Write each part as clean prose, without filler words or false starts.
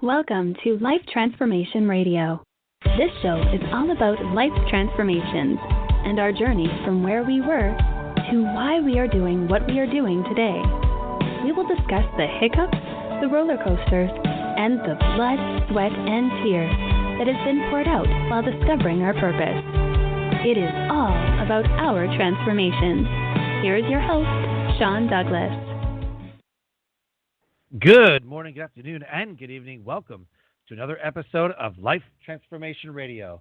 Welcome to Life Transformation Radio. This show is all about life transformations and our journey from where we were to why we are doing what we are doing today. We will discuss the hiccups, the roller coasters, and the blood, sweat, and tears that has been poured out while discovering our purpose. It is all about our transformations. Here is your host, Sean Douglas. Good morning, good afternoon, and good evening. Welcome to another episode of Life Transformation Radio.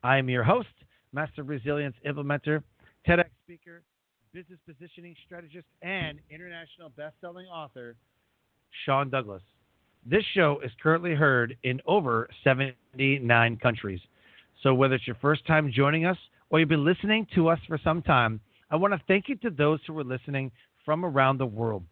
I am your host, Master Resilience Implementer, TEDx speaker, business positioning strategist, and international best-selling author, Sean Douglas. This show is currently heard in over 79 countries. So whether it's your first time joining us or you've been listening to us for some time, I want to thank you to those who are listening from around the world.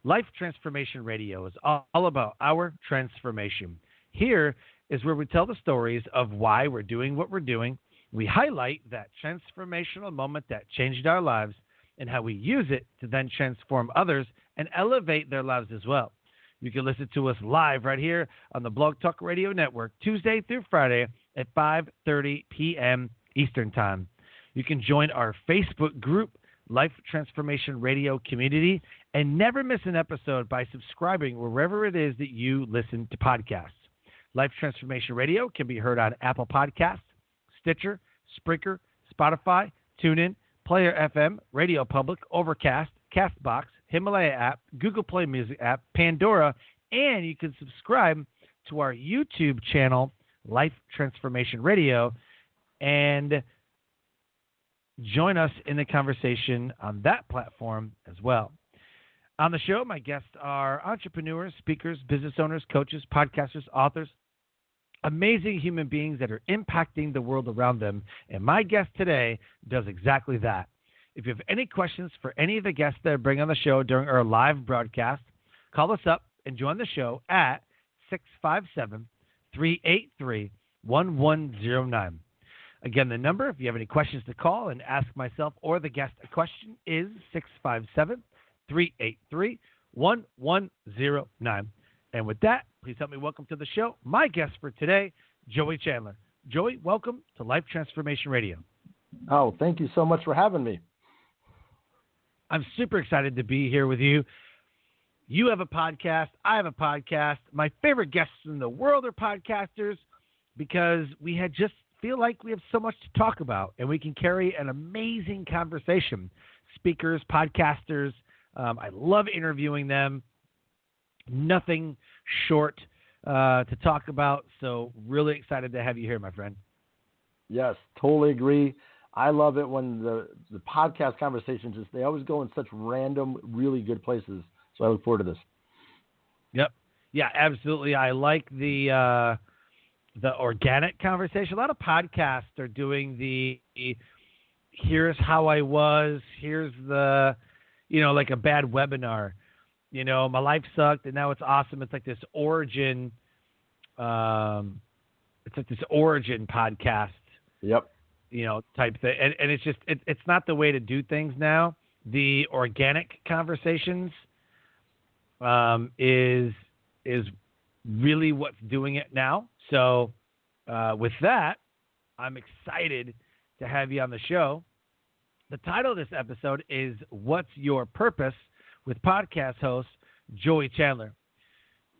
Life Transformation Radio is all about our transformation. Here is where we tell the stories of why we're doing what we're doing. We highlight that transformational moment that changed our lives and how we use it to then transform others and elevate their lives as well. You can listen to us live right here on the Blog Talk Radio Network, Tuesday through Friday at 5:30 p.m. Eastern Time. You can join our Facebook group, Life Transformation Radio Community, and never miss an episode by subscribing wherever it is that you listen to podcasts. Life Transformation Radio can be heard on Apple Podcasts, Stitcher, Spreaker, Spotify, TuneIn, Player FM, Radio Public, Overcast, Castbox, Himalaya app, Google Play Music app, Pandora, and you can subscribe to our YouTube channel, Life Transformation Radio, and join us in the conversation on that platform as well. On the show, my guests are entrepreneurs, speakers, business owners, coaches, podcasters, authors, amazing human beings that are impacting the world around them. And my guest today does exactly that. If you have any questions for any of the guests that I bring on the show during our live broadcast, call us up and join the show at 657-383-1109. Again, the number, if you have any questions to call and ask myself or the guest a question, is 657-383-1109. And with that, please help me welcome to the show my guest for today, Joey Chandler. Joey, welcome to Life Transformation Radio. Oh, thank you so much for having me. I'm super excited to be here with you. You have a podcast. I have a podcast. My favorite guests in the world are podcasters because we just feel like we have so much to talk about and we can carry an amazing conversation. Speakers, podcasters, I love interviewing them. Nothing short to talk about. So really excited to have you here, my friend. Yes, totally agree. I love it when the podcast conversations, they always go in such random, really good places. So I look forward to this. Yep. Yeah, absolutely. I like the organic conversation. A lot of podcasts are doing the here's how I was, here's the, like a bad webinar. My life sucked and now it's awesome. It's like this origin podcast. Yep. Type thing. And it's just it's not the way to do things now. The organic conversations is really what's doing it now. So with that, I'm excited to have you on the show. The title of this episode is What's Your Purpose? With podcast host Joey Chandler.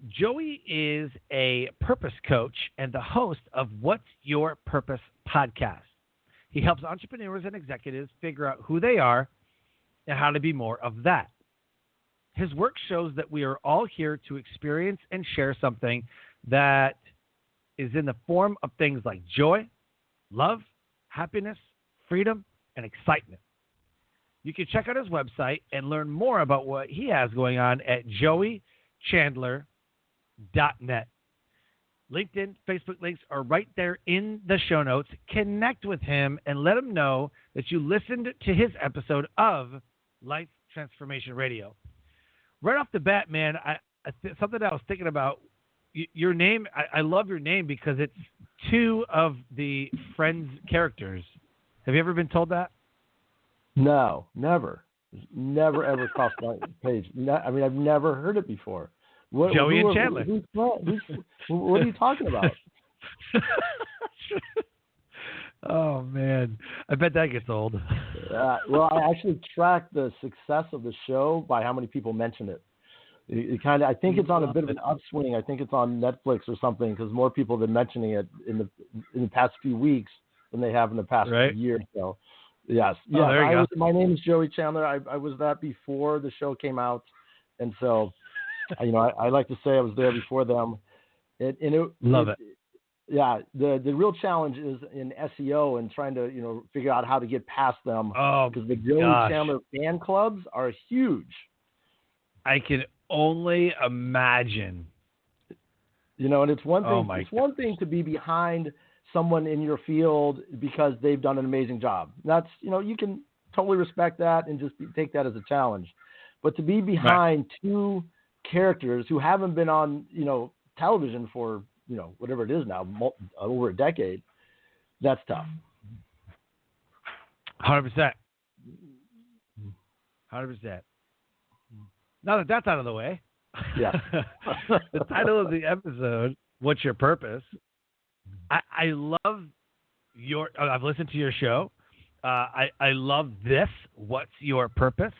Joey is a purpose coach and the host of What's Your Purpose podcast. He helps entrepreneurs and executives figure out who they are and how to be more of that. His work shows that we are all here to experience and share something that is in the form of things like joy, love, happiness, freedom, and excitement. You can check out his website and learn more about what he has going on at joeychandler.net. LinkedIn, Facebook links are right there in the show notes. Connect with him and let him know that you listened to his episode of Life Transformation Radio. Right off the bat, man, something that I was thinking about, your name, I love your name because it's two of the Friends characters. Have you ever been told that? No, never. Never ever crossed my page. I've never heard it before. Joey and Chandler. What are you talking about? Oh, man. I bet that gets old. Well, I actually track the success of the show by how many people mention it. It kind of, I think it's on a bit of an upswing. I think it's on Netflix or something because more people have been mentioning it in the past few weeks than they have in the past year. So, yes. Oh, there you go. My name is Joey Chandler. I was that before the show came out, and so, I like to say I was there before them. Love it. Yeah, the real challenge is in SEO and trying to figure out how to get past them. Oh, because the Joey Chandler fan clubs are huge. I can only imagine. And it's one thing. Oh it's one thing to be behind someone in your field because they've done an amazing job. That's you can totally respect that and just take that as a challenge. But to be behind two characters who haven't been on television for whatever it is now, over a decade, that's tough. 100%. 100%. Now that that's out of the way, yeah. The title of the episode, What's Your Purpose? I love I've listened to your show. I love this, What's Your Purpose?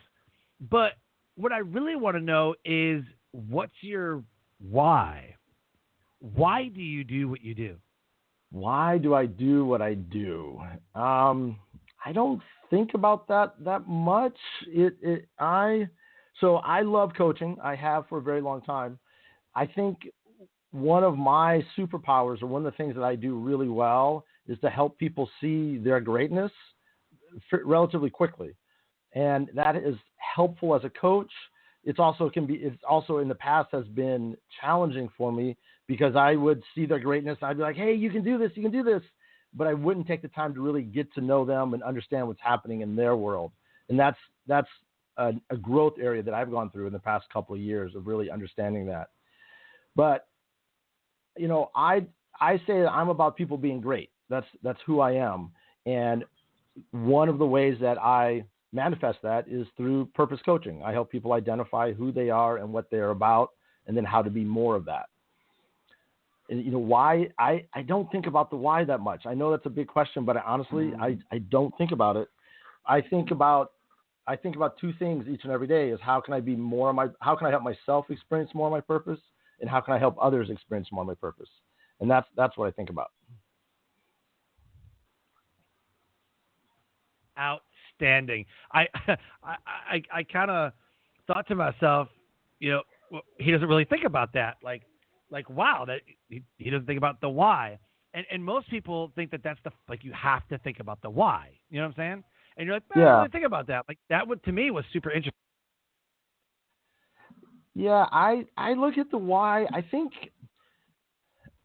But what I really want to know is, what's your why? Why do you do what you do? Why do I do what I do? I don't think about that much. So I love coaching. I have for a very long time. I think one of my superpowers, or one of the things that I do really well, is to help people see their greatness relatively quickly. And that is helpful as a coach. It's also in the past has been challenging for me because I would see their greatness. I'd be like, hey, you can do this. But I wouldn't take the time to really get to know them and understand what's happening in their world. And that's a growth area that I've gone through in the past couple of years of really understanding that. But, I say that I'm about people being great. That's who I am. And one of the ways that I manifest that is through purpose coaching. I help people identify who they are and what they're about, and then how to be more of that. And why I don't think about the why that much. I know that's a big question, but honestly, I don't think about it. I think about two things each and every day: is how can I help myself experience more of my purpose, and how can I help others experience more of my purpose? And that's what I think about. Outstanding. I kind of thought to myself, he doesn't really think about that. Like wow, that he doesn't think about the why. And most people think that that's you have to think about the why. You know what I'm saying? And you're like, I don't really think about that. Like that to me was super interesting. Yeah, I look at the why. I think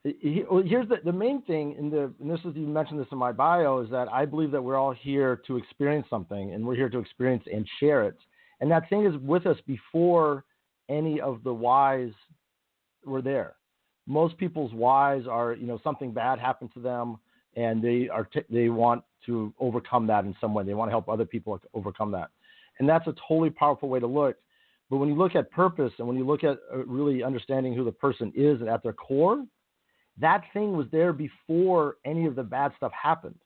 here's the main thing, and this is, you mentioned this in my bio, is that I believe that we're all here to experience something, and we're here to experience and share it. And that thing is with us before any of the whys were there. Most people's whys are, something bad happened to them, and they want to overcome that in some way. They want to help other people overcome that. And that's a totally powerful way to look. But when you look at purpose, and when you look at really understanding who the person is at their core, that thing was there before any of the bad stuff happened.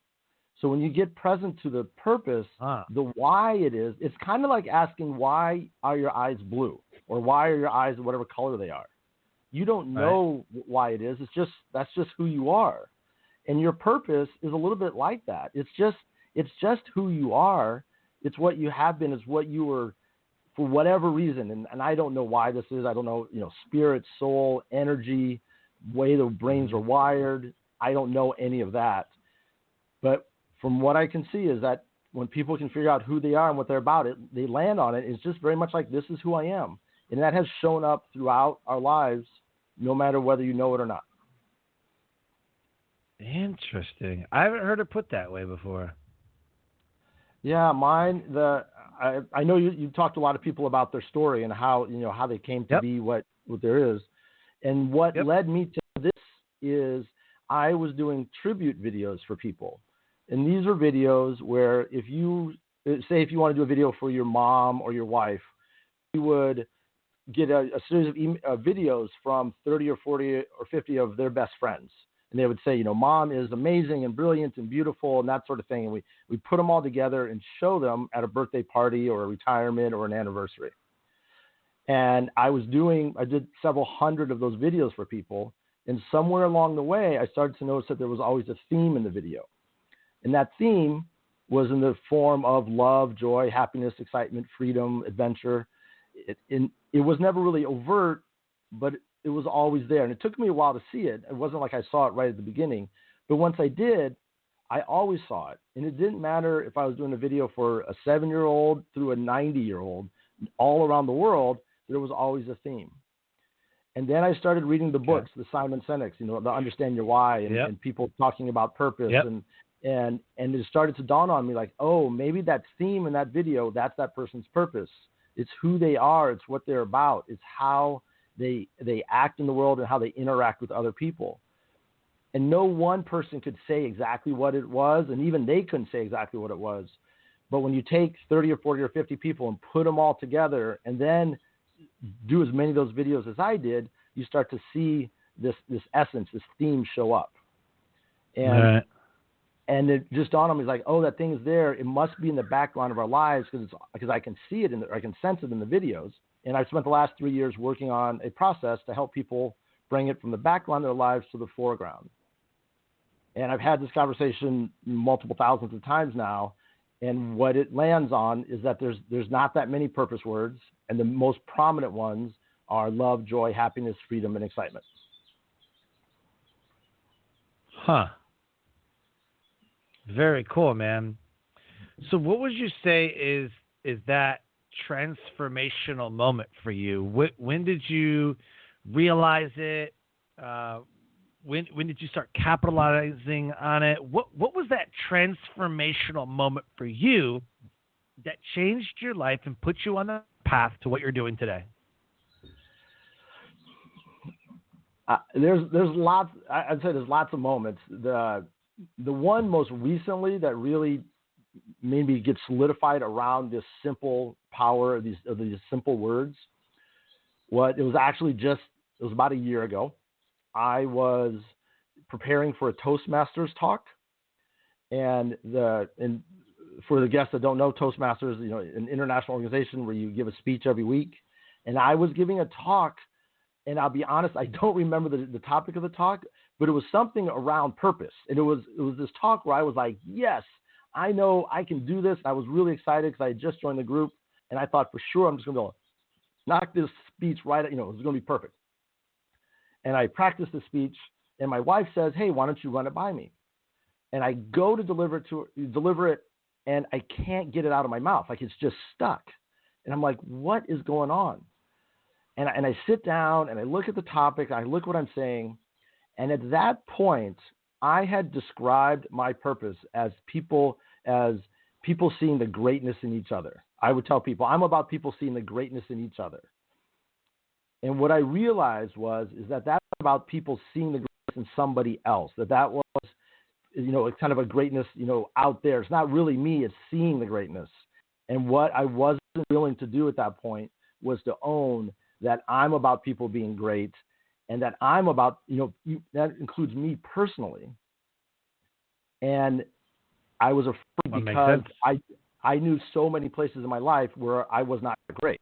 So when you get present to the purpose, the why it is, it's kind of like asking, why are your eyes blue? Or why are your eyes whatever color they are? You don't know why it is. That's just who you are. And your purpose is a little bit like that. It's just who you are. It's what you have been. It's what you were for whatever reason. And I don't know why this is. I don't know, spirit, soul, energy, way the brains are wired. I don't know any of that. But from what I can see is that when people can figure out who they are and what they're about, they land on it. It's just very much like, this is who I am. And that has shown up throughout our lives, no matter whether you know it or not. Interesting. I haven't heard it put that way before. Yeah, mine. I know you talked to a lot of people about their story and how how they came to be what there is, and what led me to this is I was doing tribute videos for people, and these are videos where if you want to do a video for your mom or your wife, you would get a series of videos from 30 or 40 or 50 of their best friends. And they would say, Mom is amazing and brilliant and beautiful and that sort of thing. And we put them all together and show them at a birthday party or a retirement or an anniversary. And I did several hundred of those videos for people. And somewhere along the way, I started to notice that there was always a theme in the video. And that theme was in the form of love, joy, happiness, excitement, freedom, adventure. It was never really overt, but it was always there. And it took me a while to see it. It wasn't like I saw it right at the beginning. But once I did, I always saw it. And it didn't matter if I was doing a video for a 7-year-old through a 90-year-old, all around the world, there was always a theme. And then I started reading the books, the Simon Sinek's, the Understand Your Why, and people talking about purpose. And it started to dawn on me like, oh, maybe that theme in that video, that's that person's purpose. It's who they are. It's what they're about. It's how they act in the world and how they interact with other people. And no one person could say exactly what it was, and even they couldn't say exactly what it was. But when you take 30 or 40 or 50 people and put them all together and then do as many of those videos as I did, you start to see this essence, this theme show up. And it just dawned on me like, oh, that thing is there. It must be in the background of our lives because I can see it I can sense it in the videos. And I've spent the last 3 years working on a process to help people bring it from the background of their lives to the foreground. And I've had this conversation multiple thousands of times now. And what it lands on is that there's not that many purpose words. And the most prominent ones are love, joy, happiness, freedom, and excitement. Huh. Very cool, man. So what would you say is that transformational moment for you? When did you realize it? When did you start capitalizing on it? What was that transformational moment for you that changed your life and put you on the path to what you're doing today? There's lots. I'd say there's lots of moments. The one most recently that really made me get solidified around this simple power of these simple words. It was about a year ago. I was preparing for a Toastmasters talk, and for the guests that don't know, Toastmasters, an international organization where you give a speech every week, and I was giving a talk, and I'll be honest, I don't remember the topic of the talk, but it was something around purpose, and it was this talk where I was like, yes, I know I can do this. I was really excited because I had just joined the group, and I thought for sure I'm just going to knock this speech right. It was going to be perfect. And I practiced the speech, and my wife says, hey, why don't you run it by me? And I go to deliver it, and I can't get it out of my mouth. Like it's just stuck. And I'm like, what is going on? And I sit down, and I look at the topic, I look what I'm saying, and at that point, I had described my purpose as people seeing the greatness in each other. I would tell people, I'm about people seeing the greatness in each other. And what I realized is that that's about people seeing the greatness in somebody else, that was, it's kind of a greatness, out there. It's not really me, it's seeing the greatness. And what I wasn't willing to do at that point was to own that I'm about people being great, and that I'm about, that includes me personally. And I was afraid because I knew so many places in my life where I was not great.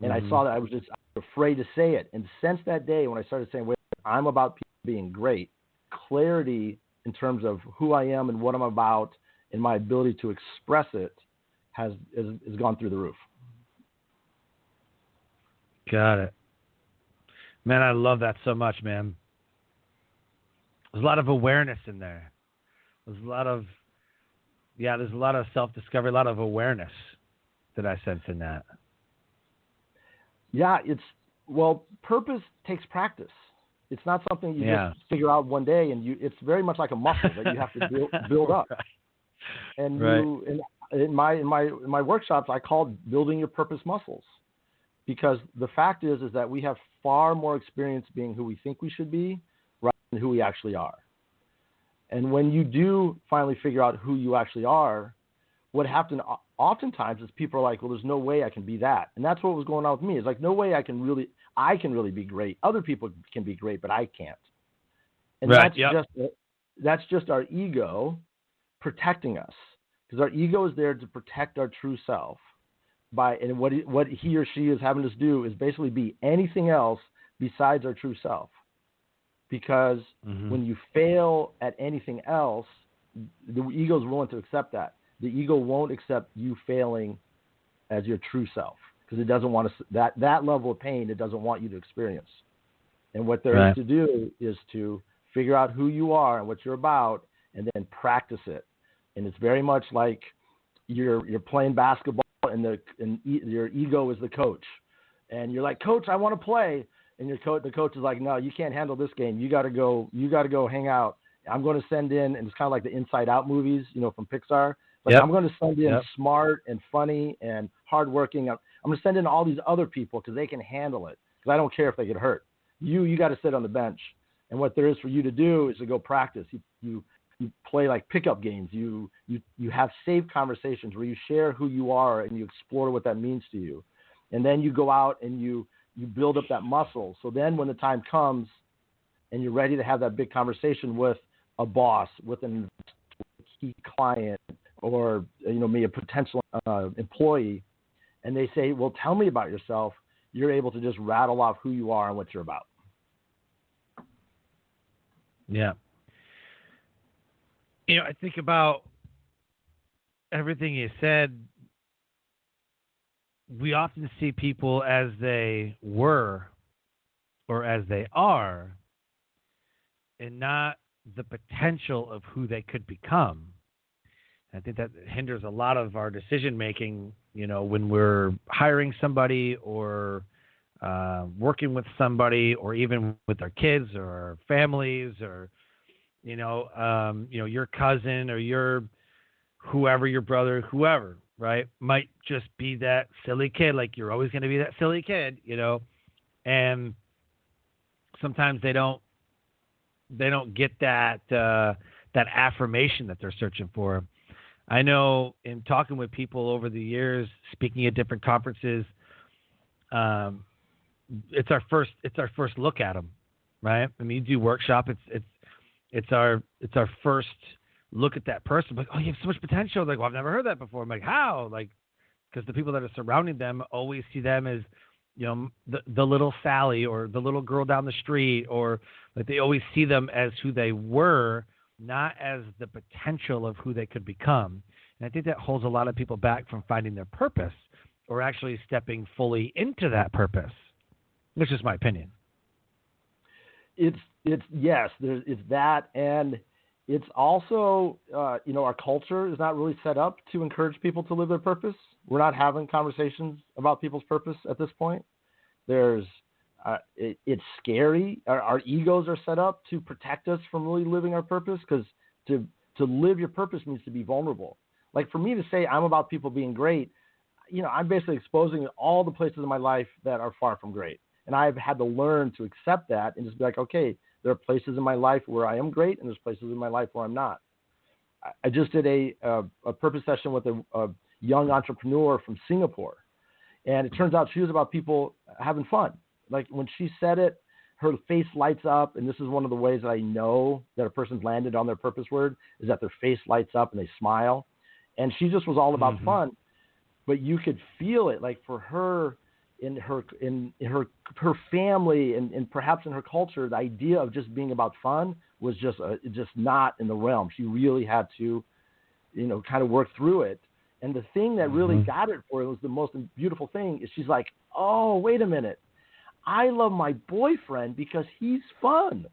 And I saw that I was afraid to say it. And since that day, when I started saying, wait, I'm about people being great, clarity in terms of who I am and what I'm about and my ability to express it has gone through the roof. Got it. Man, I love that so much, man. There's a lot of awareness in there. There's a lot of self-discovery, a lot of awareness that I sense in that. Yeah, purpose takes practice. It's not something you just figure out one day, and it's very much like a muscle that you have to build up. Right. And in my workshops, I call building your purpose muscles, because the fact is that we have far more experience being who we think we should be rather than who we actually are. And when you do finally figure out who you actually are, what happened oftentimes is people are like, well, there's no way I can be that. And that's what was going on with me. It's like, no way I can really be great. Other people can be great, but I can't. And right. that's just our ego protecting us, because our ego is there to protect our true self. And what he or she is having us do is basically be anything else besides our true self. Because when you fail at anything else, the ego is willing to accept that. The ego won't accept you failing as your true self, because it doesn't want to, that level of pain it doesn't want you to experience. And what there is to do is to figure out who you are and what you're about, and then practice it. And it's very much like you're playing basketball, and your ego is the coach, and you're like, Coach, I want to play, and the coach is like, no, you can't handle this game. You got to go hang out. I'm going to send in, and it's kind of like the Inside Out movies, from Pixar. Like, I'm going to send in smart and funny and hardworking. I'm going to send in all these other people because they can handle it. Because I don't care if they get hurt. You got to sit on the bench. And what there is for you to do is to go practice. You play like pickup games. You have safe conversations where you share who you are and you explore what that means to you. And then you go out and you build up that muscle. So then when the time comes and you're ready to have that big conversation with a boss, with a key client, or maybe a potential employee, and they say, well, tell me about yourself, you're able to just rattle off who you are and what you're about. Yeah. I think about everything you said. We often see people as they were or as they are, and not the potential of who they could become. I think that hinders a lot of our decision making, when we're hiring somebody or working with somebody, or even with our kids or our families, or your cousin or your whoever, your brother, whoever, right, might just be that silly kid. Like, you're always going to be that silly kid, and sometimes they don't get that affirmation that they're searching for. I know in talking with people over the years, speaking at different conferences, it's our first look at them, right? I mean, you do workshop. It's our first look at that person. Like, oh, you have so much potential. Like, well, I've never heard that before. I'm like, how? Like, because the people that are surrounding them always see them as, the little Sally or the little girl down the street, or like they always see them as who they were, not as the potential of who they could become. And I think that holds a lot of people back from finding their purpose, or actually stepping fully into that purpose. That's just my opinion. It's that, and it's also, our culture is not really set up to encourage people to live their purpose. We're not having conversations about people's purpose at this point. It's scary. Our egos are set up to protect us from really living our purpose, because to live your purpose means to be vulnerable. Like, for me to say I'm about people being great, I'm basically exposing all the places in my life that are far from great. And I've had to learn to accept that and just be like, okay, there are places in my life where I am great, and there's places in my life where I'm not. I just did a purpose session with a young entrepreneur from Singapore. And it turns out she was about people having fun. Like, when she said it, her face lights up. And this is one of the ways that I know that a person's landed on their purpose word, is that their face lights up and they smile. And she just was all about fun. But you could feel it, like, for her, in her family, and perhaps in her culture, the idea of just being about fun was just not in the realm. She really had to, kind of work through it. And the thing that really got it for her, was the most beautiful thing, is she's like, oh, wait a minute. I love my boyfriend because he's fun.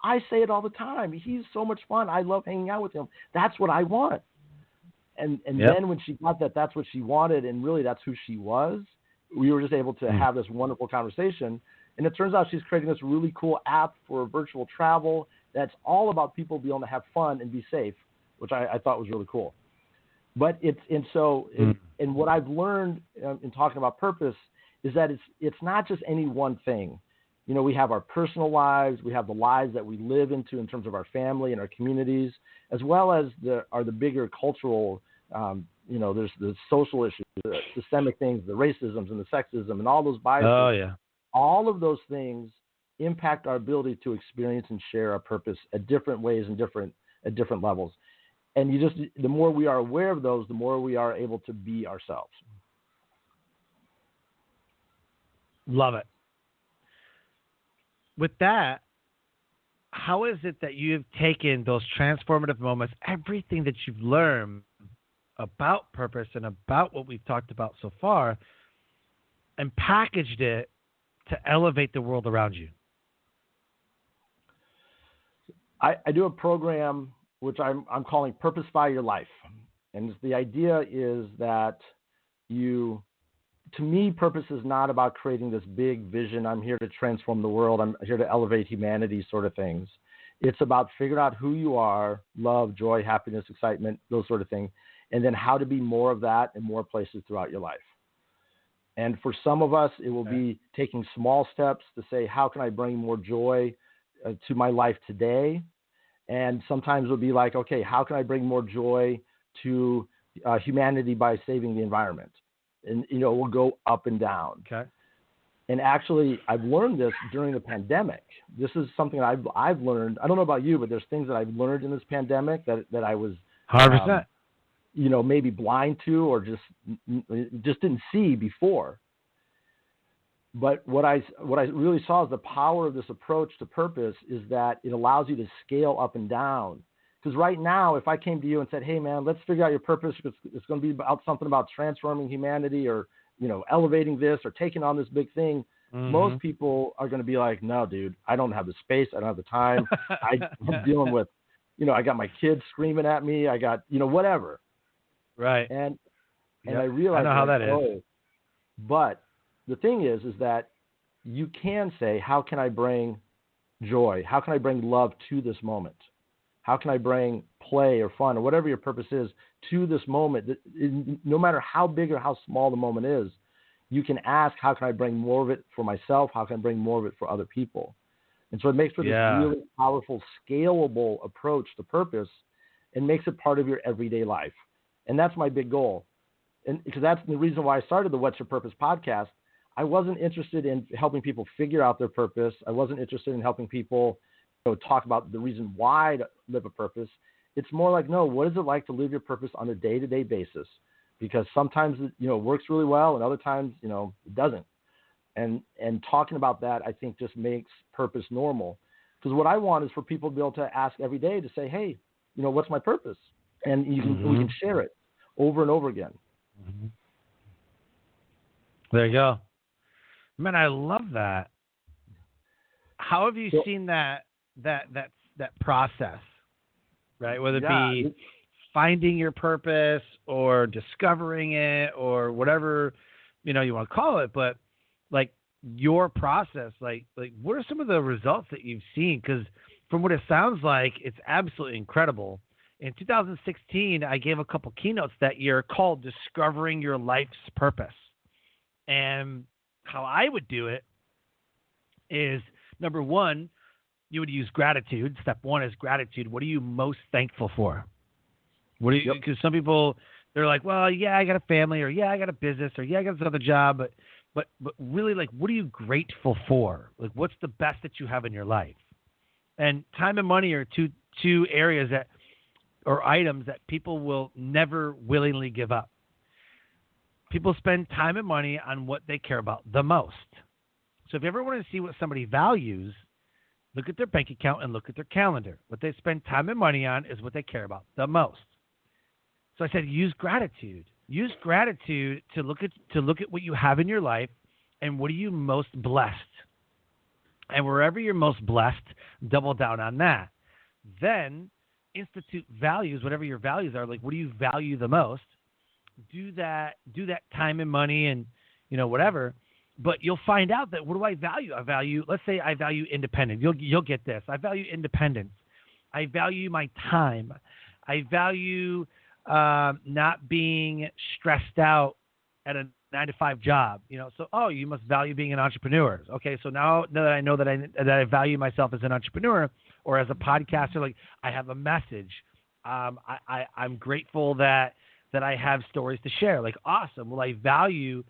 I say it all the time. He's so much fun. I love hanging out with him. That's what I want. And then when she got that that's what she wanted, and really that's who she was, we were just able to have this wonderful conversation. And it turns out she's creating this really cool app for virtual travel that's all about people being able to have fun and be safe, which I thought was really cool. But and what I've learned in talking about purpose is that it's not just any one thing. We have our personal lives, we have the lives that we live into in terms of our family and our communities, as well as the bigger cultural there's the social issues, the systemic things, the racisms and the sexism and all those biases. Oh, yeah. All of those things impact our ability to experience and share our purpose at different ways and at different levels. And the more we are aware of those, the more we are able to be ourselves. Love it. With that, how is it that you've taken those transformative moments, everything that you've learned about purpose and about what we've talked about so far, and packaged it to elevate the world around you? I do a program which I'm calling Purposefy Your Life. And the idea is that to me, purpose is not about creating this big vision. I'm here to transform the world. I'm here to elevate humanity sort of things. It's about figuring out who you are, love, joy, happiness, excitement, those sort of things, and then how to be more of that in more places throughout your life. And for some of us, it will be taking small steps to say, how can I bring more joy to my life today? And sometimes it'll be like, okay, how can I bring more joy to humanity by saving the environment? And, we'll go up and down. Okay. And actually, I've learned this during the pandemic. This is something I've learned. I don't know about you, but there's things that I've learned in this pandemic that I was 100%. Maybe blind to or just didn't see before. But what I really saw is the power of this approach to purpose is that it allows you to scale up and down. Because right now, if I came to you and said, hey, man, let's figure out your purpose, it's going to be about something about transforming humanity or, elevating this or taking on this big thing, most people are going to be like, no, dude, I don't have the space. I don't have the time. I'm dealing with, I got my kids screaming at me. I got, whatever. Right. And I realized I know how that is. But the thing is that you can say, how can I bring joy? How can I bring love to this moment? How can I bring play or fun or whatever your purpose is to this moment? No matter how big or how small the moment is, you can ask, how can I bring more of it for myself? How can I bring more of it for other people? And so it makes for this really powerful, scalable approach to purpose and makes it part of your everyday life. And that's my big goal. And because that's the reason why I started the What's Your Purpose podcast. I wasn't interested in helping people figure out their purpose. I wasn't interested in helping people talk about the reason why to live a purpose. It's more like, no, what is it like to live your purpose on a day-to-day basis? Because sometimes it works really well and other times it doesn't. And talking about that, I think, just makes purpose normal. Because what I want is for people to be able to ask every day to say, hey, what's my purpose? And we can share it over and over again. Mm-hmm. There you go. Man, I love that. How have you seen that process, right? Whether it be finding your purpose or discovering it or whatever, you want to call it, but like your process, like what are some of the results that you've seen? Because from what it sounds like, it's absolutely incredible. In 2016, I gave a couple keynotes that year called Discovering Your Life's Purpose. And how I would do it is, number one, you would use gratitude. Step one is gratitude. What are you most thankful for? Because some people, they're like, well, yeah, I got a family, or yeah, I got a business, or yeah, I got this other job, but really, like, what are you grateful for? Like, what's the best that you have in your life? And time and money are two areas or items that people will never willingly give up. People spend time and money on what they care about the most. So if you ever want to see what somebody values, look at their bank account and look at their calendar. What they spend time and money on is what they care about the most. So I said, use gratitude. Use gratitude to look at what you have in your life and what are you most blessed. And wherever you're most blessed, double down on that. Then institute values, whatever your values are, like what do you value the most? Do that time and money and, whatever. But you'll find out that what do I value? Let's say I value independence. You'll get this. I value independence. I value my time. I value not being stressed out at a 9-to-5 job. So you must value being an entrepreneur. Okay, so now that I know that I value myself as an entrepreneur or as a podcaster, like I have a message. I'm grateful that that I have stories to share. Like, awesome. Well, I value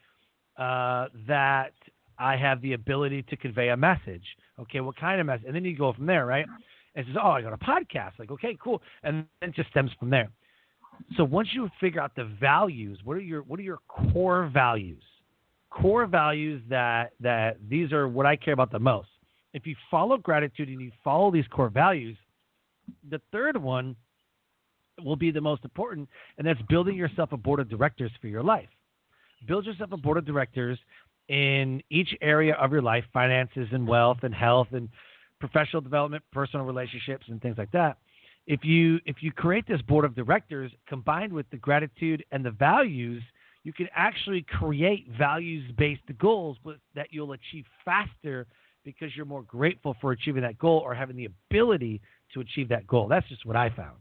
that I have the ability to convey a message. Okay, what kind of message? And then you go from there, right? And it says, oh, I got a podcast. Like, okay, cool. And then it just stems from there. So once you figure out the values, what are your core values? Core values that these are what I care about the most. If you follow gratitude and you follow these core values, the third one will be the most important, and that's building yourself a board of directors for your life. Build yourself a board of directors in each area of your life, finances and wealth and health and professional development, personal relationships, and things like that. If you create this board of directors combined with the gratitude and the values, you can actually create values-based goals that you'll achieve faster because you're more grateful for achieving that goal or having the ability to achieve that goal. That's just what I found.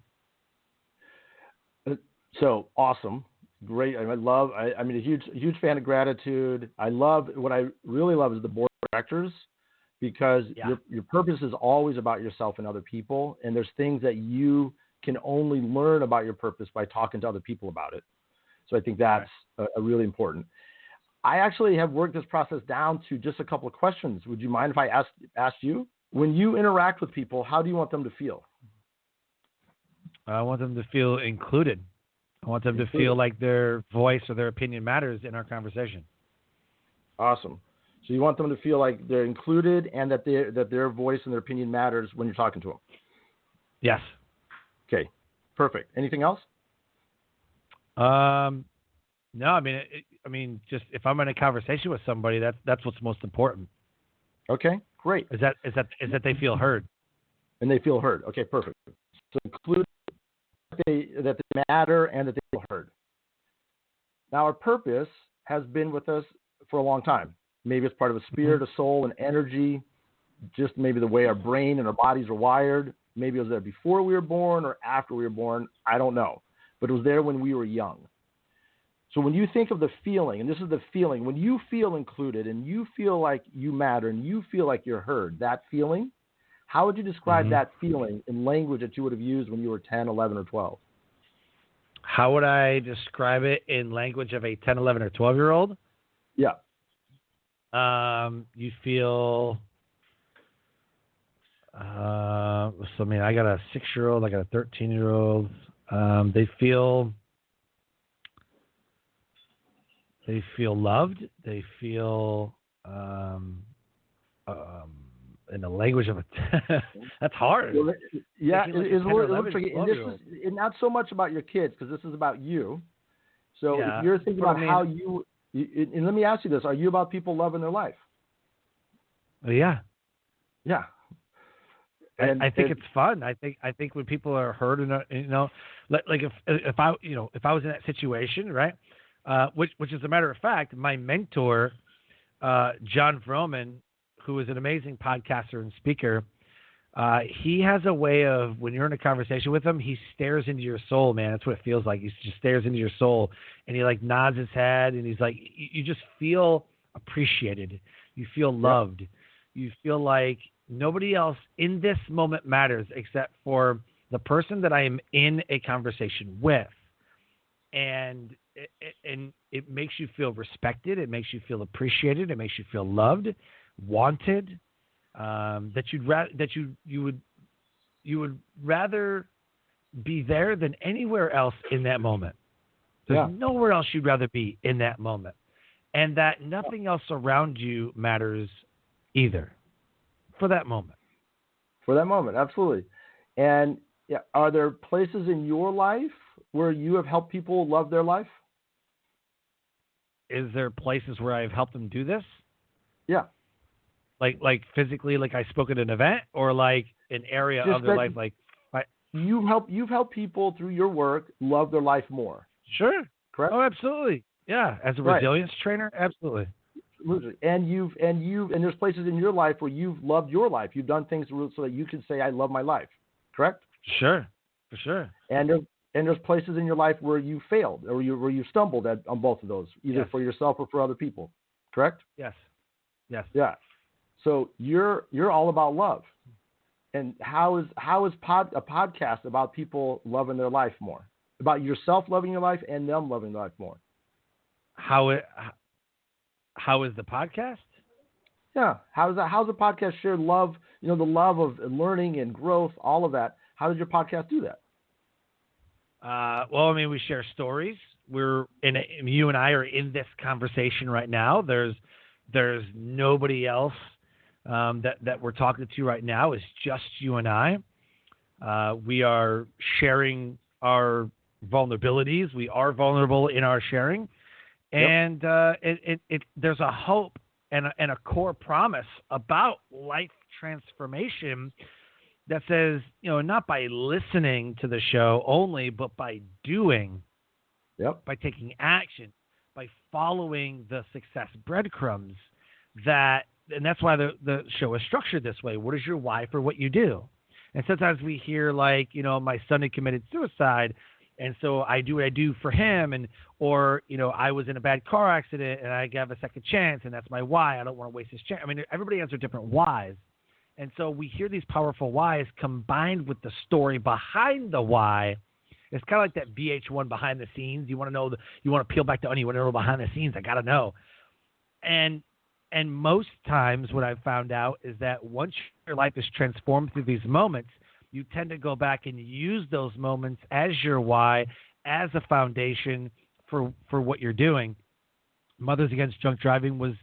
So awesome. Great. I'm a huge fan of gratitude. What I really love is the board of directors, because your purpose is always about yourself and other people. And there's things that you can only learn about your purpose by talking to other people about it. So I think that's a really important. I actually have worked this process down to just a couple of questions. Would you mind if I asked you? When you interact with people, how do you want them to feel? I want them to feel included. I want them to feel like their voice or their opinion matters in our conversation. Awesome. So you want them to feel like they're included and that their voice and their opinion matters when you're talking to them. Yes. Okay. Perfect. Anything else? No. I mean, just if I'm in a conversation with somebody, that's what's most important. Okay. Great. Is that they feel heard. And they feel heard. Okay. Perfect. So include that they matter and that they feel heard. Now, our purpose has been with us for a long time. Maybe it's part of a spirit, a soul, an energy, just maybe the way our brain and our bodies are wired. Maybe it was there before we were born or after we were born. I don't know. But it was there when we were young. So when you think of the feeling, and this is the feeling, when you feel included and you feel like you matter and you feel like you're heard, that feeling, how would you describe that feeling in language that you would have used when you were 10, 11, or 12? How would I describe it in language of a 10, 11, or 12-year-old? Yeah. You feel, so I mean, I got a 6-year-old, I got a 13-year-old. They feel loved. They feel, in the language of that's hard. Well, yeah, it's not so much about your kids, because this is about you. So if you're thinking about how you, and let me ask you this: are you about people loving their life? Yeah. Yeah. I think it's fun. I think when people are heard, and like if I was in that situation, right? Which is a matter of fact, my mentor, John Vroman, who is an amazing podcaster and speaker, he has a way of, when you're in a conversation with him, he stares into your soul, man. That's what it feels like. He just stares into your soul, and he like nods his head, and he's like, you just feel appreciated. You feel loved. You feel like nobody else in this moment matters except for the person that I am in a conversation with. And it makes you feel respected. It makes you feel appreciated. It makes you feel loved, wanted. That you would rather be there than anywhere else in that moment. There's nowhere else you'd rather be in that moment, and that nothing else around you matters either for that moment. For that moment, absolutely. And are there places in your life where you have helped people love their life? Is there places where I've helped them do this? Yeah. Like physically, like I spoke at an event, or like an area of their life, like you've helped people through your work love their life more. Sure. Correct. Oh, absolutely. Yeah. As a resilience trainer, absolutely. And there's places in your life where you've loved your life. You've done things so that you can say, "I love my life." Correct. Sure. For sure. And there's places in your life where you failed, or where you stumbled on both of those, either for yourself or for other people. Correct. Yes. Yes. Yeah. So you're all about love, and how is a podcast about people loving their life more? about yourself loving your life and them loving their life more. How is the podcast? Yeah. How's the podcast share love, the love of learning and growth, all of that? How does your podcast do that? Well, I mean, we share stories. You and I are in this conversation right now. There's nobody else that we're talking to right now. It's just you and I. We are sharing our vulnerabilities. We are vulnerable in our sharing, and there's a hope and a core promise about life transformation that says, not by listening to the show only, but by doing, by taking action, by following the success breadcrumbs and that's why the show is structured this way. What is your why for what you do? And sometimes we hear my son had committed suicide, and so I do what I do for him, or I was in a bad car accident and I gave a second chance, and that's my why. I don't want to waste his chance. I mean, everybody has their different whys. And so we hear these powerful whys combined with the story behind the why. It's kind of like that VH1 behind the scenes. You want to know, you want to peel back the onion, you want to know behind the scenes. I got to know. And most times what I've found out is that once your life is transformed through these moments, you tend to go back and use those moments as your why, as a foundation for what you're doing. Mothers Against Drunk Driving was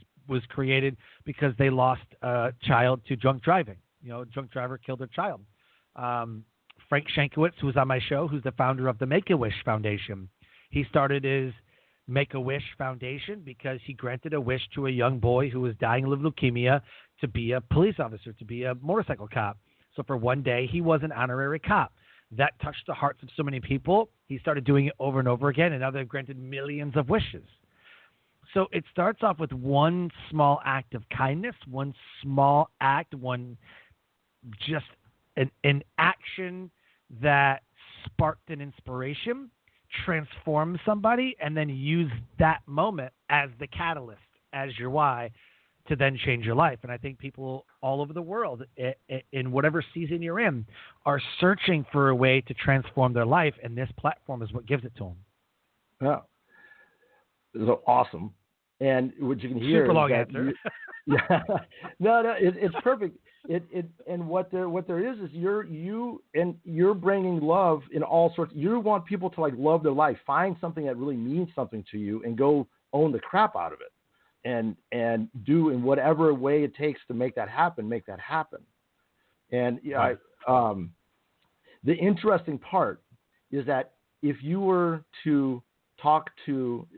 created because they lost a child to drunk driving. A drunk driver killed their child. Frank Shankowitz, who was on my show, who's the founder of the Make-A-Wish Foundation, he started his Make-A-Wish Foundation because he granted a wish to a young boy who was dying of leukemia to be a police officer, to be a motorcycle cop. So for one day, he was an honorary cop. That touched the hearts of so many people. He started doing it over and over again, and now they've granted millions of wishes. So it starts off with one small act of kindness, one small act, just an action that sparked an inspiration, transformed somebody, and then use that moment as the catalyst, as your why, to then change your life. And I think people all over the world, in whatever season you're in, are searching for a way to transform their life, and this platform is what gives it to them. Yeah. So awesome. And what you can hear super long answer. No, it's perfect. And what there is you're bringing love in all sorts. You want people to love their life, find something that really means something to you, and go own the crap out of it, and do in whatever way it takes to make that happen. And the interesting part is that if you were to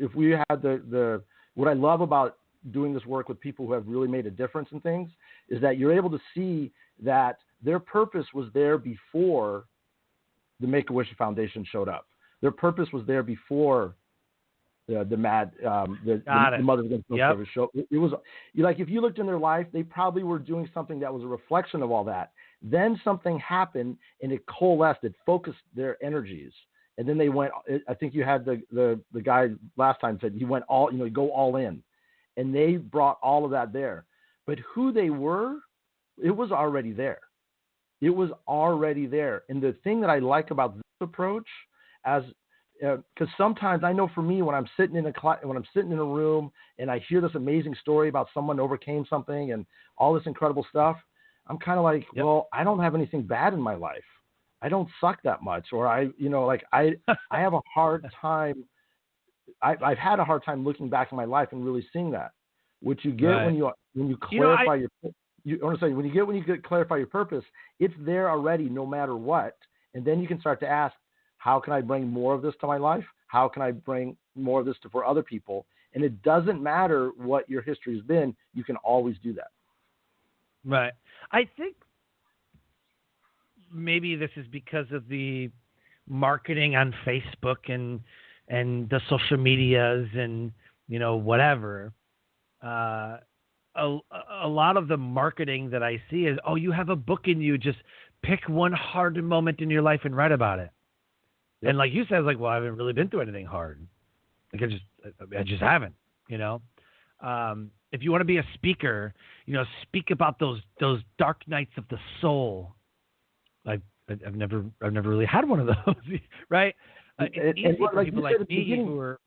if we had what I love about doing this work with people who have really made a difference in things is that you're able to see that their purpose was there before the Make-A-Wish Foundation showed up. Their purpose was there before the Mothers Against Drunk Driving show. It was if you looked in their life, they probably were doing something that was a reflection of all that. Then something happened and it coalesced, it focused their energies. And then they went, I think you had the guy last time said he went go all in. And they brought all of that there. But who they were, it was already there. It was already there. And the thing that I like about this approach, because sometimes I know for me when I'm sitting in a room and I hear this amazing story about someone overcame something and all this incredible stuff, I'm kind of like, well, I don't have anything bad in my life. I don't suck that much, or I have a hard time. I've had a hard time looking back in my life and really seeing that. What you get when you clarify when you clarify your purpose, it's there already, no matter what. And then you can start to ask, how can I bring more of this to my life? How can I bring more of this for other people? And it doesn't matter what your history has been. You can always do that. Right. I think maybe this is because of the marketing on Facebook and the social medias and, whatever. A lot of the marketing that I see is, you have a book in you. Just pick one hard moment in your life and write about it. Yep. And like you said, I haven't really been through anything hard. I just haven't, if you want to be a speaker, speak about those dark nights of the soul. I've never really had one of those, right? It's easy for people like me who are.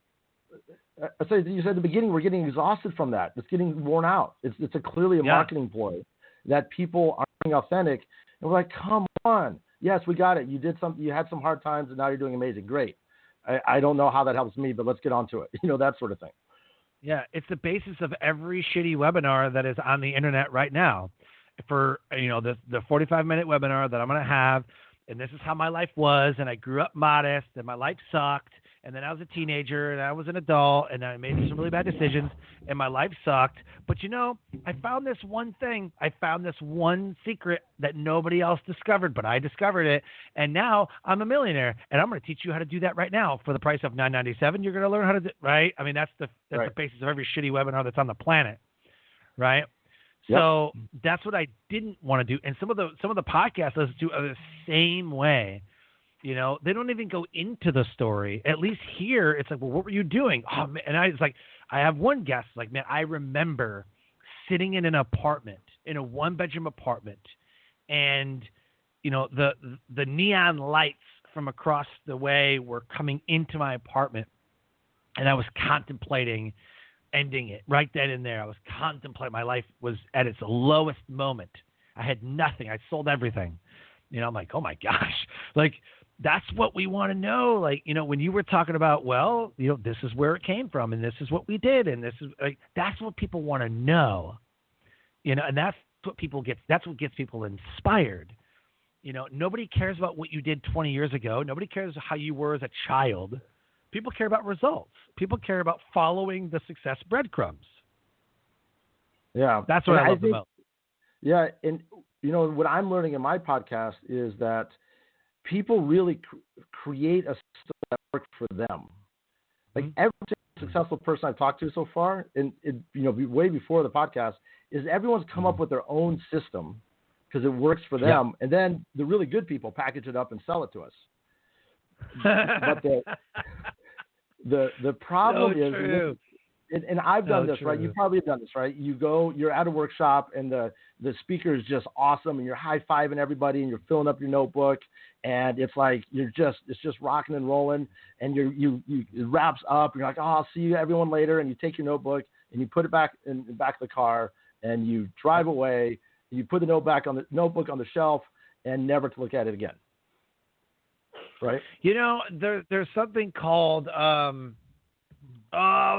I said you said at the beginning we're getting exhausted from that. It's getting worn out. It's clearly a marketing ploy that people are being authentic, and we're like, come on, yes, we got it. You did something. You had some hard times, and now you're doing amazing. Great. I don't know how that helps me, but let's get on to it. That sort of thing. Yeah, it's the basis of every shitty webinar that is on the internet right now. For the 45-minute webinar that I'm going to have, and this is how my life was, and I grew up modest, and my life sucked, and then I was a teenager, and I was an adult, and I made some really bad decisions, and my life sucked. But I found this one thing. I found this one secret that nobody else discovered, but I discovered it, and now I'm a millionaire, and I'm going to teach you how to do that right now for the price of $9.97. You're going to learn how to do it, right? I mean, that's the basis of every shitty webinar that's on the planet, right? Yep. So that's what I didn't want to do, and some of the podcasts I listen to are the same way. They don't even go into the story. At least here, it's like, well, what were you doing? Oh, man. And I have one guest, like, man, I remember sitting in an apartment, in a one-bedroom apartment, and, the neon lights from across the way were coming into my apartment, and I was contemplating ending it right then and there. I was contemplating. My life was at its lowest moment. I had nothing. I sold everything. I'm like, oh, my gosh. Like, that's what we want to know. Like, when you were talking about, well, this is where it came from, and this is what we did, and this is like, that's what people want to know, and that's what that's what gets people inspired. Nobody cares about what you did 20 years ago. Nobody cares how you were as a child. People care about results. People care about following the success breadcrumbs. Yeah. That's what I love the most. Yeah. And, what I'm learning in my podcast is that people really create a system that works for them. Like every successful person I've talked to so far, and way before the podcast, is everyone's come up with their own system because it works for them, and then the really good people package it up and sell it to us. But the problem is, true. And I've done this, true. right? You probably have done this, right? You're at a workshop, and the speaker is just awesome, and you're high-fiving everybody, and you're filling up your notebook, and it's like it's just rocking and rolling, and it wraps up, and you're like, oh, I'll see you everyone later, and you take your notebook and you put it back in the back of the car, and you drive away, and you put the notebook on the shelf, and never to look at it again. Right? There's something called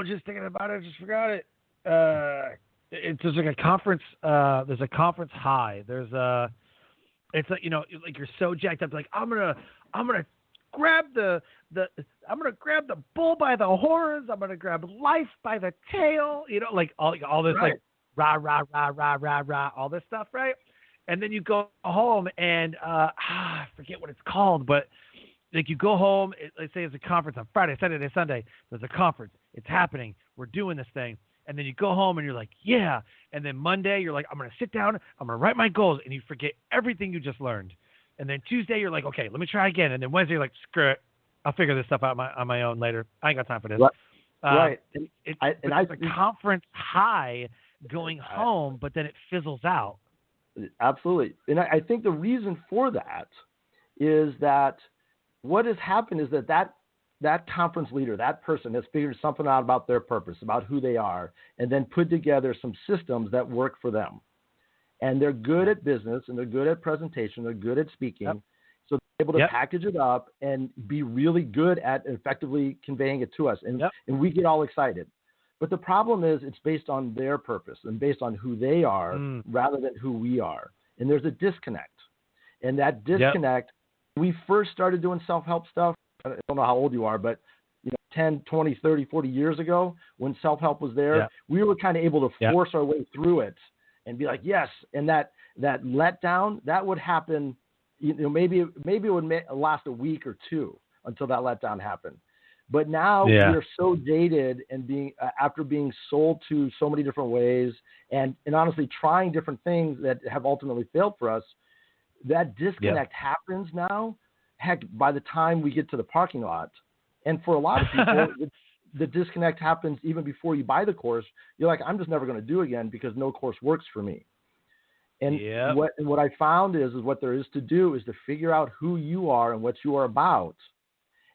just thinking about it, I just forgot it. There's like a conference. There's a conference high. It's like like you're so jacked up. Like I'm gonna grab the bull by the horns. I'm gonna grab life by the tail. Like all this like rah rah rah rah rah rah, all this stuff, right? And then you go home and I forget what it's called, but like you go home, let's say it's a conference on Friday, Saturday, Sunday. There's a conference. It's happening. We're doing this thing. And then you go home and you're like, yeah. And then Monday you're like, I'm going to sit down. I'm going to write my goals. And you forget everything you just learned. And then Tuesday you're like, okay, let me try again. And then Wednesday you're like, screw it. I'll figure this stuff out on my own later. I ain't got time for this. Right. It's a conference high going home, but then it fizzles out. Absolutely. And I think the reason for that is that what has happened is that conference leader, that person has figured something out about their purpose, about who they are, and then put together some systems that work for them. And they're good at business, and they're good at presentation, they're good at speaking. Yep. So they're able to package it up and be really good at effectively conveying it to us. And we get all excited. But the problem is it's based on their purpose and based on who they are rather than who we are. And there's a disconnect. And that disconnect, we first started doing self-help stuff. I don't know how old you are, but 10, 20, 30, 40 years ago when self-help was there, we were kind of able to force our way through it and be like, yes. And that letdown, that would happen, maybe it would last a week or two until that letdown happened. But now we're so jaded and after being sold to so many different ways and honestly trying different things that have ultimately failed for us, that disconnect happens now. Heck, by the time we get to the parking lot, and for a lot of people, the disconnect happens even before you buy the course. You're like, I'm just never going to do it again because no course works for me. And what I found is what there is to do is to figure out who you are and what you are about,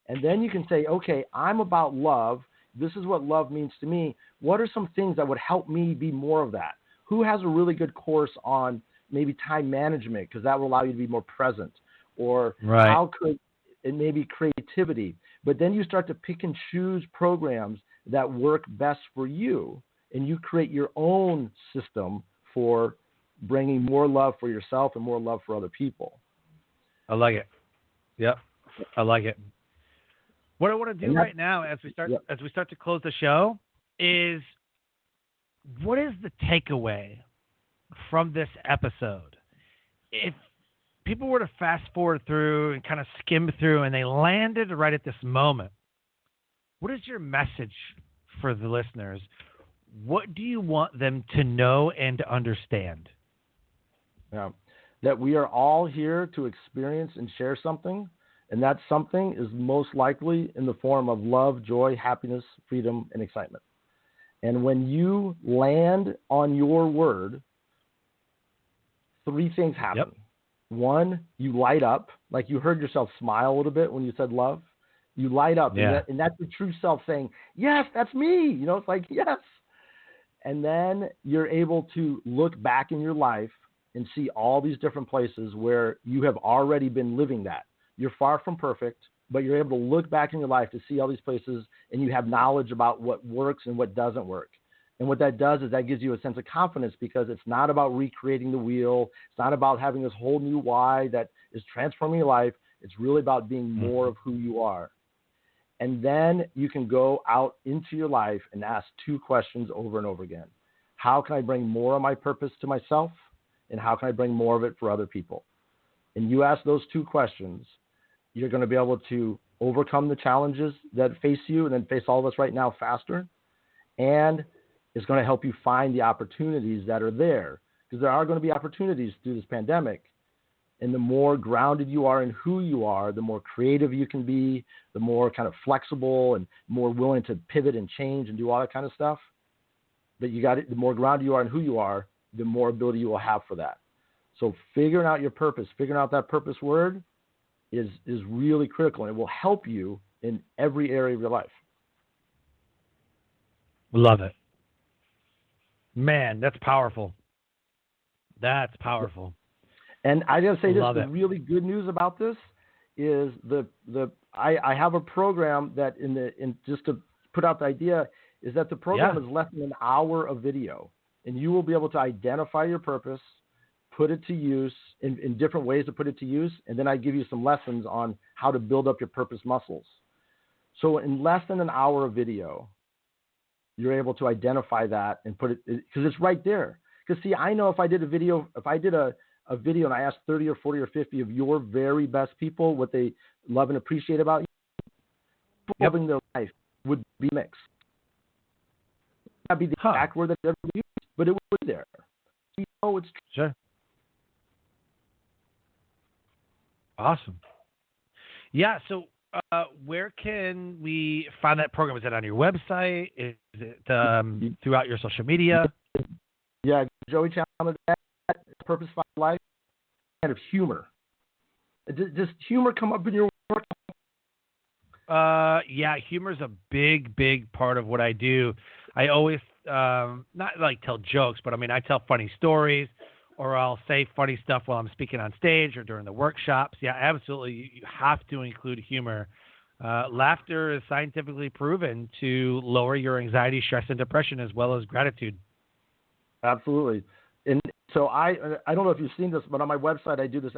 And then you can say, okay, I'm about love. This is what love means to me. What are some things that would help me be more of that? Who has a really good course on maybe time management, because that will allow you to be more present? Or how could it maybe creativity? But then you start to pick and choose programs that work best for you, and you create your own system for bringing more love for yourself and more love for other people. I like it. Yep, I like it. What I want to do right now, as we start to close the show, is what is the takeaway from this episode? If people were to fast forward through and kind of skim through, and they landed right at this moment, what is your message for the listeners? What do you want them to know and to understand? Yeah, that we are all here to experience and share something, and that something is most likely in the form of love, joy, happiness, freedom, and excitement. And when you land on your word, three things happen. Yep. One, you light up, like you heard yourself smile a little bit when you said love. You light up, and that's your true self saying, yes, that's me. You know, it's like, yes. And then you're able to look back in your life and see all these different places where you have already been living that. You're far from perfect, but you're able to look back in your life to see all these places, and you have knowledge about what works and what doesn't work. And what that does is that gives you a sense of confidence, because it's not about recreating the wheel. It's not about having this whole new why that is transforming your life. It's really about being more of who you are. And then you can go out into your life and ask two questions over and over again. How can I bring more of my purpose to myself? And how can I bring more of it for other people? And you ask those two questions, you're going to be able to overcome the challenges that face you and then face all of us right now faster. And it's going to help you find the opportunities that are there, because there are going to be opportunities through this pandemic. And the more grounded you are in who you are, the more creative you can be, the more kind of flexible and more willing to pivot and change and do all that kind of stuff. But you got it. The more grounded you are in who you are, the more ability you will have for that. So figuring out your purpose, figuring out that purpose word is really critical, and it will help you in every area of your life. Love it. Man, that's powerful. That's powerful. And I gotta say this: the really good news about this is I have a program that in just to put out the idea is that the program is less than an hour of video, and you will be able to identify your purpose, put it to use in different ways to put it to use, and then I give you some lessons on how to build up your purpose muscles. So in less than an hour of video, you're able to identify that and put it, because it's right there. Because see, I know if I did a video and I asked 30 or 40 or 50 of your very best people what they love and appreciate about you, loving their life would be mixed. It would not be the exact word that everybody used, but it would be there. You know it's true. Sure. Awesome. Yeah, so where can we find that program? Is it on your website? Is it throughout your social media? Yeah, Joey Chandler, Purposeful Life, kind of humor. Does humor come up in your work? Yeah, humor's a big part of what I do. I always not like tell jokes, but I mean I tell funny stories, or I'll say funny stuff while I'm speaking on stage or during the workshops. Yeah, absolutely. You have to include humor. Laughter is scientifically proven to lower your anxiety, stress, and depression, as well as gratitude. Absolutely. And so I don't know if you've seen this, but on my website I do this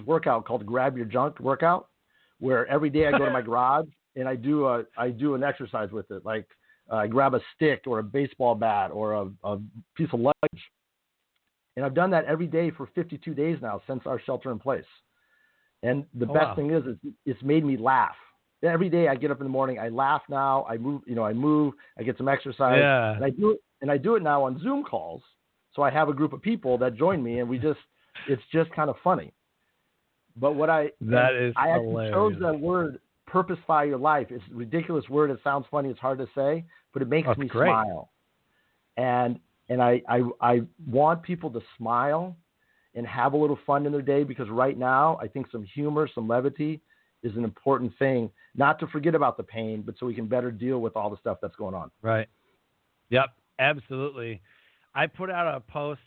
workout called Grab Your Junk workout, where every day I go to my garage and I do an exercise with it. Like I grab a stick or a baseball bat or a piece of luggage. And I've done that every day for 52 days now since our shelter in place. And the best thing is it's made me laugh. Every day I get up in the morning, I laugh now, I move, I get some exercise. Yeah. And I do it now on Zoom calls. So I have a group of people that join me, and it's just kind of funny. But I actually chose that word, purposefy your life. It's a ridiculous word. It sounds funny. It's hard to say, but it makes me smile. And I want people to smile and have a little fun in their day, because right now I think some humor, some levity is an important thing, not to forget about the pain, but so we can better deal with all the stuff that's going on. Right. Yep, absolutely. I put out a post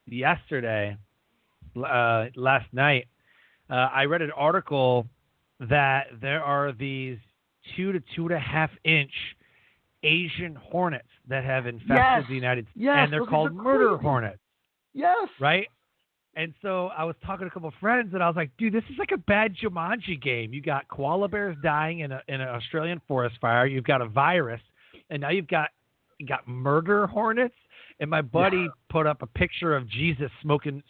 yesterday, last night. I read an article that there are these 2 to 2.5 inch Asian hornets that have infested the United States, and they're called murder hornets. Yes. Right? And so I was talking to a couple of friends, and I was like, dude, this is like a bad Jumanji game. You got koala bears dying in an Australian forest fire. You've got a virus, and now you got murder hornets. And my buddy put up a picture of Jesus smoking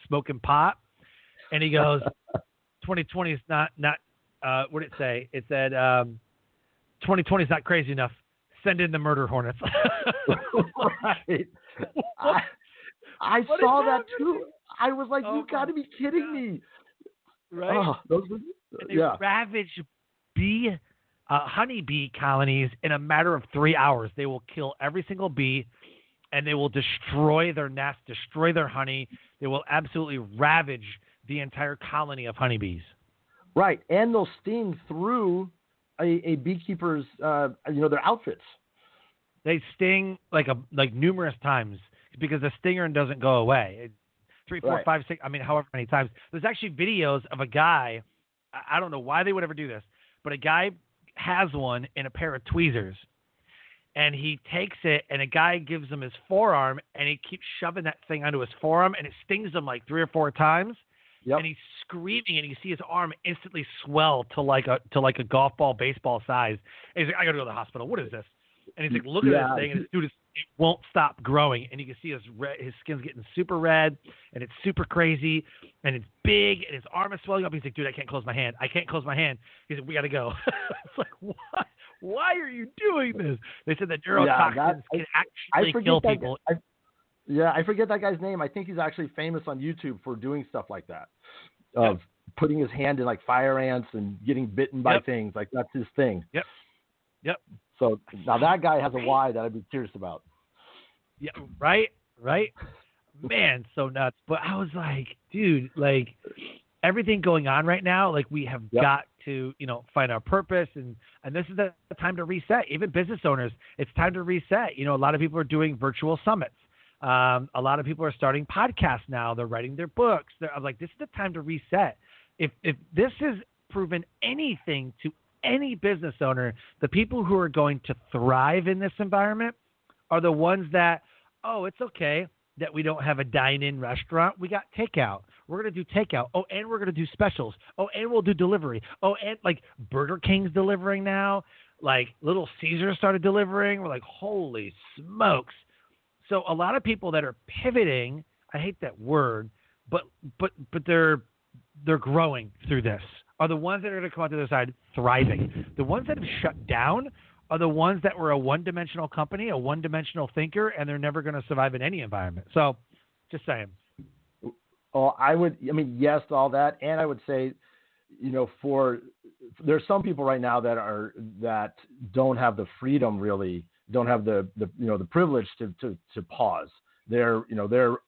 pot, and he goes, 2020 is not what did it say? It said 2020 is not crazy enough. Send in the murder hornets. Right. I saw that too. I was like, you got to be kidding me. Right. Oh, they ravage honeybee colonies in a matter of 3 hours. They will kill every single bee, and they will destroy their nest, destroy their honey. They will absolutely ravage the entire colony of honeybees. Right, and they'll sting through a beekeeper's, their outfits. They sting like numerous times because the stinger doesn't go away. 3, 4, 5, 6. I mean, however many times. There's actually videos of a guy. I don't know why they would ever do this, but a guy has one in a pair of tweezers, and he takes it, and a guy gives him his forearm, and he keeps shoving that thing onto his forearm, and it stings him like 3 or 4 times. Yep. And he's screaming, and you see his arm instantly swell to like a golf ball, baseball size. And he's like, I got to go to the hospital. What is this? And he's like, look at this thing, and this dude it won't stop growing. And you can see his skin's getting super red, and it's super crazy, and it's big, and his arm is swelling up. He's like, dude, I can't close my hand. He's like, we got to go. It's like, what? Why are you doing this? They said that neurotoxins can actually kill people. I forget that guy's name. I think he's actually famous on YouTube for doing stuff like that, of putting his hand in like fire ants and getting bitten by things. Like that's his thing. Yep. So now that guy has a why that I'd be curious about. Yeah, right. Man, so nuts. But I was like, dude, like everything going on right now, like we have got to, find our purpose, and this is the time to reset. Even business owners, it's time to reset. A lot of people are doing virtual summits. A lot of people are starting podcasts now. They're writing their books. I'm like, this is the time to reset. If this has proven anything to any business owner, the people who are going to thrive in this environment are the ones that, it's okay that we don't have a dine-in restaurant. We got takeout. We're going to do takeout. Oh, and we're going to do specials. Oh, and we'll do delivery. Oh, and like Burger King's delivering now. Like Little Caesar started delivering. We're like, holy smokes. So a lot of people that are pivoting, I hate that word, but they're growing through this, are the ones that are going to come out the other side thriving. The ones that have shut down are the ones that were a one-dimensional company, a one-dimensional thinker, and they're never going to survive in any environment. So just saying. Oh, yes to all that. And I would say, there's some people right now that don't have the freedom, really don't have the privilege to pause. They're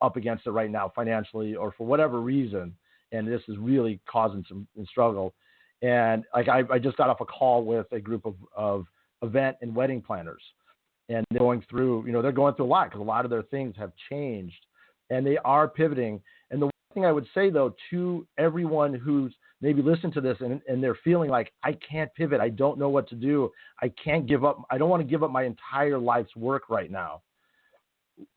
up against it right now financially or for whatever reason. And this is really causing some struggle. And like I just got off a call with a group of event and wedding planners, and they're going through a lot because a lot of their things have changed, and they are pivoting. And the one thing I would say though to everyone who's maybe listened to this and they're feeling like, I can't pivot, I don't know what to do, I can't give up, I don't want to give up my entire life's work right now.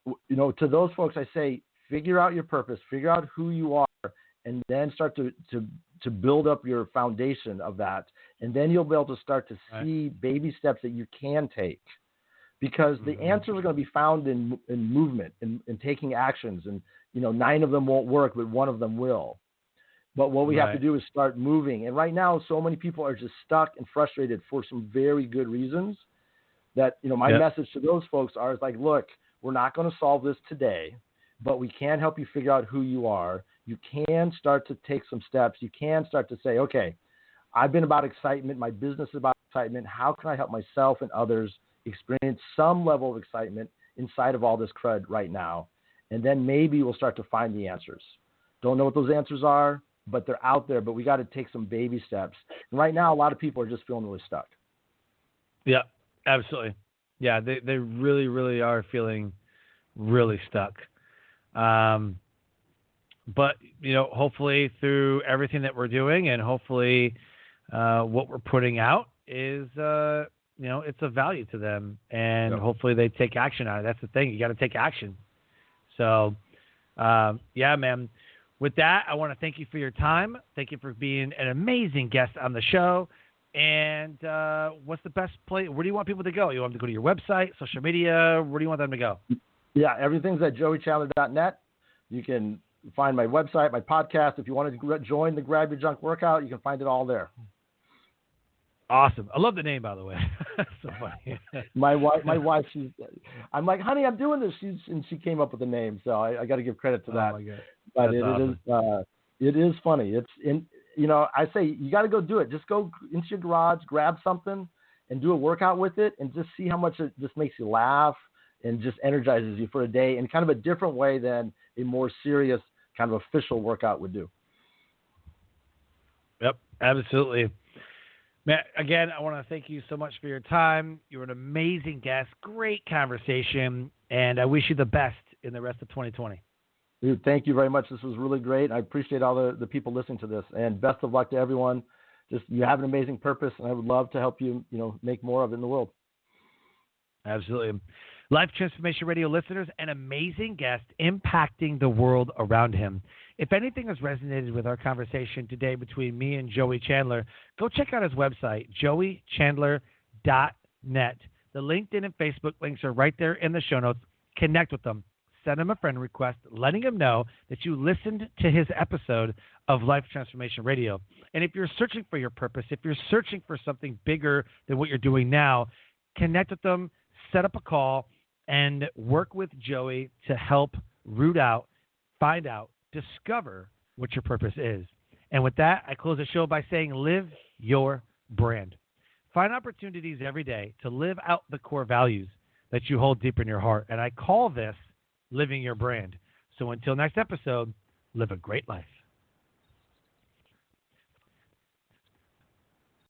To those folks, I say, figure out your purpose, figure out who you are, and then start to build up your foundation of that. And then you'll be able to start to see baby steps that you can take, because the answers are going to be found in movement, in taking actions. And, 9 of them won't work, but 1 of them will. But what we have to do is start moving. And right now, so many people are just stuck and frustrated for some very good reasons that, my message to those folks is like, look, we're not going to solve this today, but we can help you figure out who you are. You can start to take some steps. You can start to say, okay, I've been about excitement. My business is about excitement. How can I help myself and others experience some level of excitement inside of all this crud right now? And then maybe we'll start to find the answers. Don't know what those answers are. but they're out there. But we got to take some baby steps. And right now, a lot of people are just feeling really stuck. Yeah, absolutely. Yeah, they really, really are feeling really stuck. But, hopefully through everything that we're doing and hopefully what we're putting out is, it's of value to them. And hopefully they take action on it. That's the thing. You got to take action. So, yeah, man. With that, I want to thank you for your time. Thank you for being an amazing guest on the show. And what's the best place? Where do you want people to go? You want them to go to your website, social media? Where do you want them to go? Yeah, everything's at joeychandler.net. You can find my website, my podcast. If you want to join the Grab Your Junk workout, you can find it all there. Awesome. I love the name, by the way. So funny. my wife, I'm like, honey, I'm doing this. She came up with the name, so I got to give credit to that. Oh my God. But Awesome. It is funny. It's in, I say you got to go do it. Just go into your garage, grab something, and do a workout with it, and just see how much it just makes you laugh and just energizes you for a day in kind of a different way than a more serious kind of official workout would do. Yep, absolutely. Matt, again, I want to thank you so much for your time. You were an amazing guest, great conversation, and I wish you the best in the rest of 2020. Dude, thank you very much. This was really great. I appreciate all the people listening to this, and best of luck to everyone. Just, you have an amazing purpose, and I would love to help you, make more of it in the world. Absolutely. Life Transformation Radio listeners, an amazing guest impacting the world around him. If anything has resonated with our conversation today between me and Joey Chandler, go check out his website, joeychandler.net. The LinkedIn and Facebook links are right there in the show notes. Connect with them. Send him a friend request, letting him know that you listened to his episode of Life Transformation Radio. And if you're searching for your purpose, if you're searching for something bigger than what you're doing now, connect with them, set up a call, and work with Joey to help root out, find out, discover what your purpose is. And with that, I close the show by saying, live your brand. Find opportunities every day to live out the core values that you hold deep in your heart. And I call this living your brand. So until next episode, live a great life.